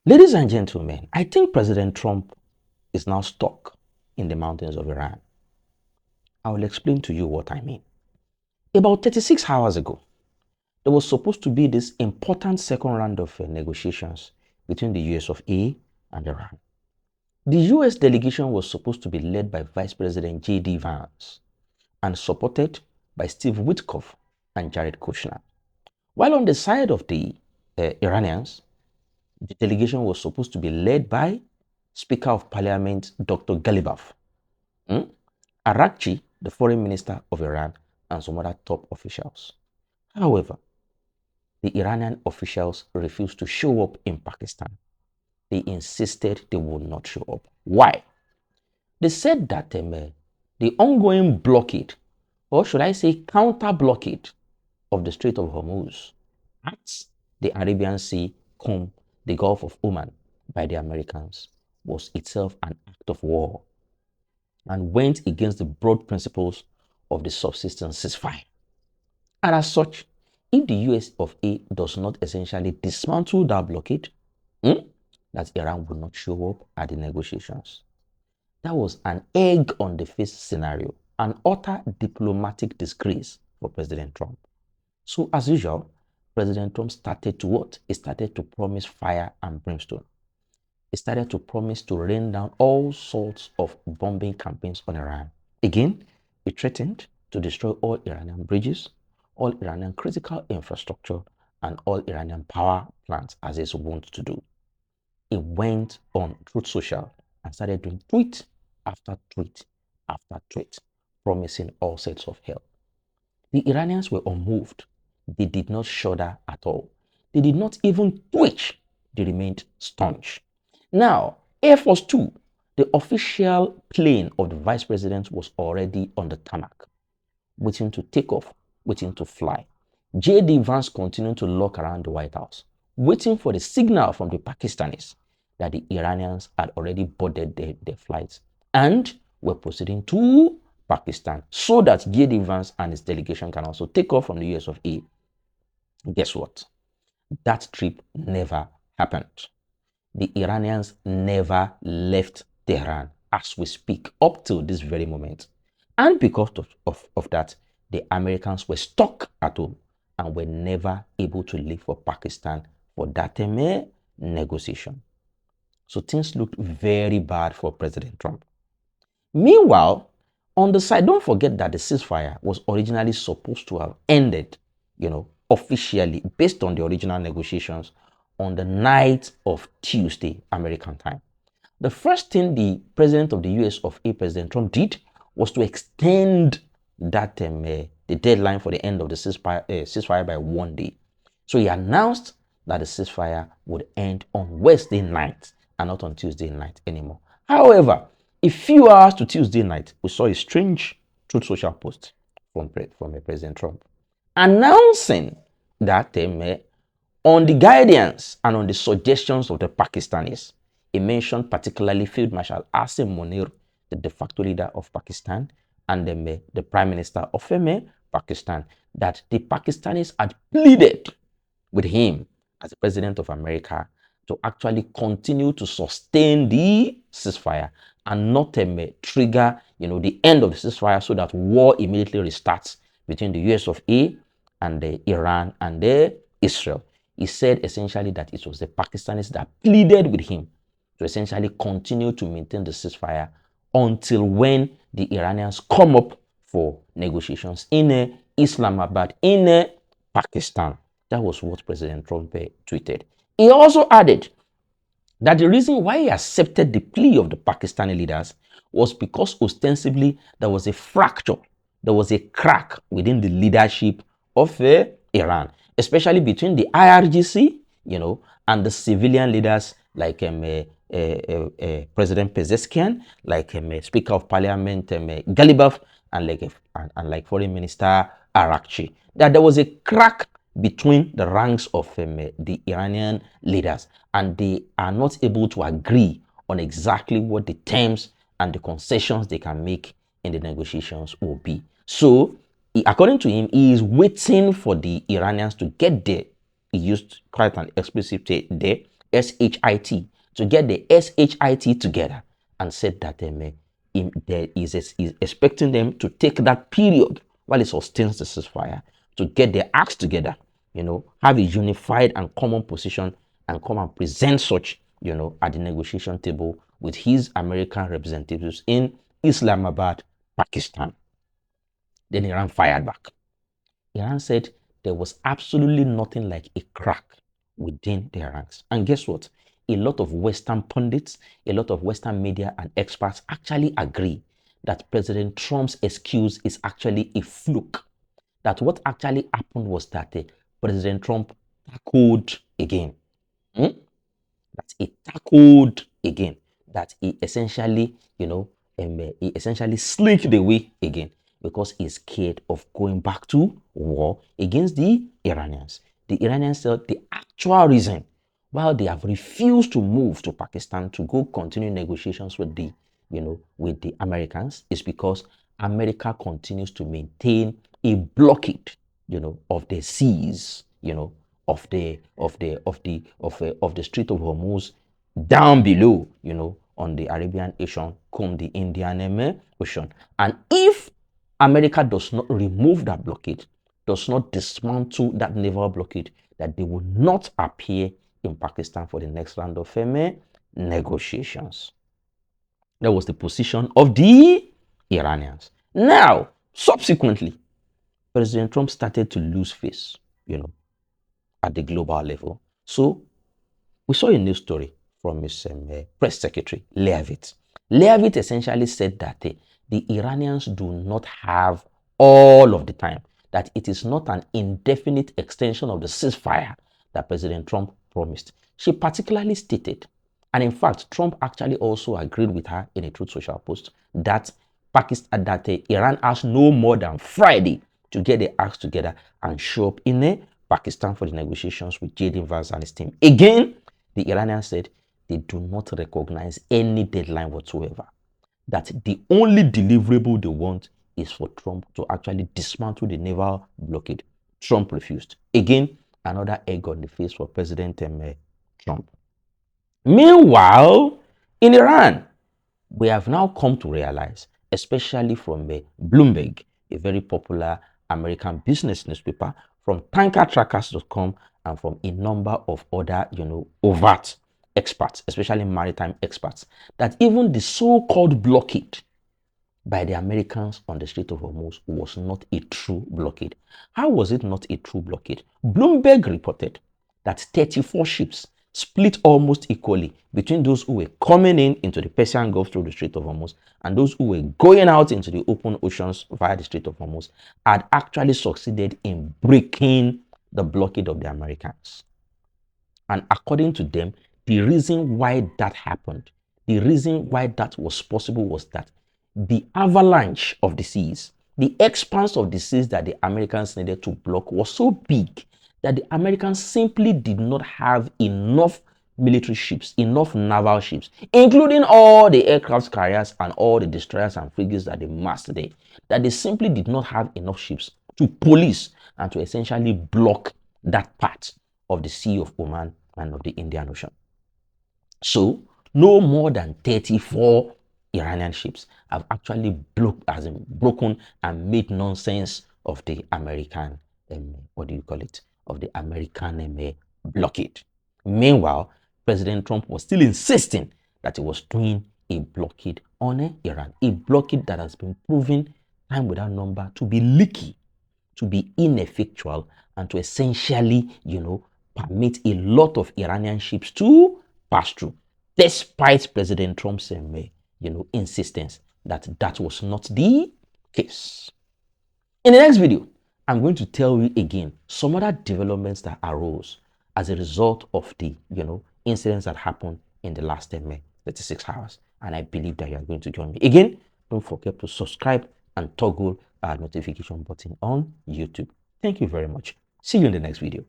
Ladies and gentlemen, I think President Trump is now stuck in the mountains of Iran. I will explain to you what I mean. About 36 hours ago, there was supposed to be this important second round of negotiations between the US of A and Iran. The US delegation was supposed to be led by Vice President J.D. Vance and supported by Steve Witkoff and Jared Kushner. While on the side of the Iranians, the delegation was supposed to be led by Speaker of Parliament Dr. Galibaf, Arakchi, the foreign minister of Iran, and some other top officials. However, the Iranian officials refused to show up in Pakistan. They insisted they would not show up. Why? They said that the ongoing blockade, or should I say counter blockade, of the Strait of Hormuz at the Arabian Sea, the Gulf of Oman by the Americans was itself an act of war and went against the broad principles of the subsistence ceasefire. And as such, if the US of A does not essentially dismantle that blockade, that Iran will not show up at the negotiations. That was an egg on the face scenario, an utter diplomatic disgrace for President Trump. So as usual, President Trump started to what? He started to promise fire and brimstone. He started to promise to rain down all sorts of bombing campaigns on Iran. Again, he threatened to destroy all Iranian bridges, all Iranian critical infrastructure, and all Iranian power plants as he's wont to do. He went on Truth Social and started doing tweet after tweet after tweet, promising all sorts of hell. The Iranians were unmoved. They did not shudder at all. They did not even twitch. They remained staunch. Now, Air Force Two, the official plane of the vice president, was already on the tarmac, waiting to take off, waiting to fly. J.D. Vance continued to look around the White House, waiting for the signal from the Pakistanis that the Iranians had already boarded their flights and were proceeding to Pakistan so that J.D. Vance and his delegation can also take off from the US of A. Guess what? That trip never happened. The Iranians never left Tehran as we speak up till this very moment. And because of that, the Americans were stuck at home and were never able to leave for Pakistan for that negotiation. So things looked very bad for President Trump. Meanwhile, on the side, don't forget that the ceasefire was originally supposed to have ended, officially based on the original negotiations on the night of Tuesday, American time. The first thing the president of the US of A, President Trump, did was to extend that the deadline for the end of the ceasefire by 1 day. So he announced that the ceasefire would end on Wednesday night and not on Tuesday night anymore. However, a few hours to Tuesday night, we saw a strange Truth Social post from President Trump announcing that on the guidance and on the suggestions of the Pakistanis, he mentioned particularly Field Marshal Asim Munir, the de facto leader of Pakistan, and the Prime Minister of Pakistan, that the Pakistanis had pleaded with him as the President of America to actually continue to sustain the ceasefire and not trigger the end of the ceasefire so that war immediately restarts between the US of A and Iran and Israel. He said essentially that it was the Pakistanis that pleaded with him to essentially continue to maintain the ceasefire until when the Iranians come up for negotiations in Islamabad, in Pakistan. That was what President Trump tweeted. He also added that the reason why he accepted the plea of the Pakistani leaders was because ostensibly there was a fracture, there was a crack within the leadership of Iran, especially between the IRGC, and the civilian leaders like President Pezeshkian, like Speaker of Parliament Galibaf, and like Foreign Minister Arakchi. That there was a crack between the ranks of the Iranian leaders, and they are not able to agree on exactly what the terms and the concessions they can make in the negotiations will be. So, according to him, he is waiting for the Iranians to get there. He used quite an explicit there, SHIT, to get the SHIT together, and said that there is expecting them to take that period while it sustains the ceasefire to get their acts together, have a unified and common position, and come and present such, at the negotiation table with his American representatives in Islamabad, Pakistan. Then Iran fired back. Iran said there was absolutely nothing like a crack within their ranks. And guess what? A lot of Western pundits, a lot of Western media and experts actually agree that President Trump's excuse is actually a fluke. That what actually happened was that President Trump tackled again. That he tackled again. That he essentially, he essentially slinked away again because he's scared of going back to war against the Iranians. The Iranians said the actual reason why they have refused to move to Pakistan to go continue negotiations with the, with the Americans is because America continues to maintain a blockade, of the seas, of the Strait of Hormuz down below, on the Arabian Ocean, come the Indian Ocean. And if America does not remove that blockade, does not dismantle that naval blockade, that they will not appear in Pakistan for the next round of negotiations. That was the position of the Iranians. Now, subsequently, President Trump started to lose face, at the global level. So we saw a news story from his press secretary, Leavitt. Leavitt essentially said that the Iranians do not have all of the time, that it is not an indefinite extension of the ceasefire that President Trump promised. She particularly stated, and in fact, Trump actually also agreed with her in a Truth Social post, that Iran has no more than Friday to get their acts together and show up in Pakistan for the negotiations with J.D. Vance and his team. Again, the Iranians said they do not recognize any deadline whatsoever. That the only deliverable they want is for Trump to actually dismantle the naval blockade. Trump refused. Again, another egg on the face for President Trump. Meanwhile, in Iran, we have now come to realize, especially from Bloomberg, a very popular American business newspaper, from tankertrackers.com, and from a number of other, overt experts, especially maritime experts, that even the so-called blockade by the Americans on the Strait of Hormuz was not a true blockade. How was it not a true blockade? Bloomberg reported that 34 ships split almost equally between those who were coming into the Persian Gulf through the Strait of Hormuz and those who were going out into the open oceans via the Strait of Hormuz, had actually succeeded in breaking the blockade of the Americans. And according to them, the reason why that happened, the reason why that was possible was that the avalanche of the seas, the expanse of the seas that the Americans needed to block was so big that the Americans simply did not have enough military ships, enough naval ships, including all the aircraft carriers and all the destroyers and frigates that they massed there, that they simply did not have enough ships to police and to essentially block that part of the Sea of Oman and of the Indian Ocean. So, no more than 34 Iranian ships have actually broken and made nonsense of the American, of the American blockade. Meanwhile, President Trump was still insisting that he was doing a blockade on Iran, a blockade that has been proven time without number to be leaky, to be ineffectual, and to essentially, permit a lot of Iranian ships to pass through, despite President Trump's, insistence that that was not the case. In the next video, I'm going to tell you again some other developments that arose as a result of the, incidents that happened in the last 36 hours. And I believe that you are going to join me. Again, don't forget to subscribe and toggle our notification button on YouTube. Thank you very much. See you in the next video.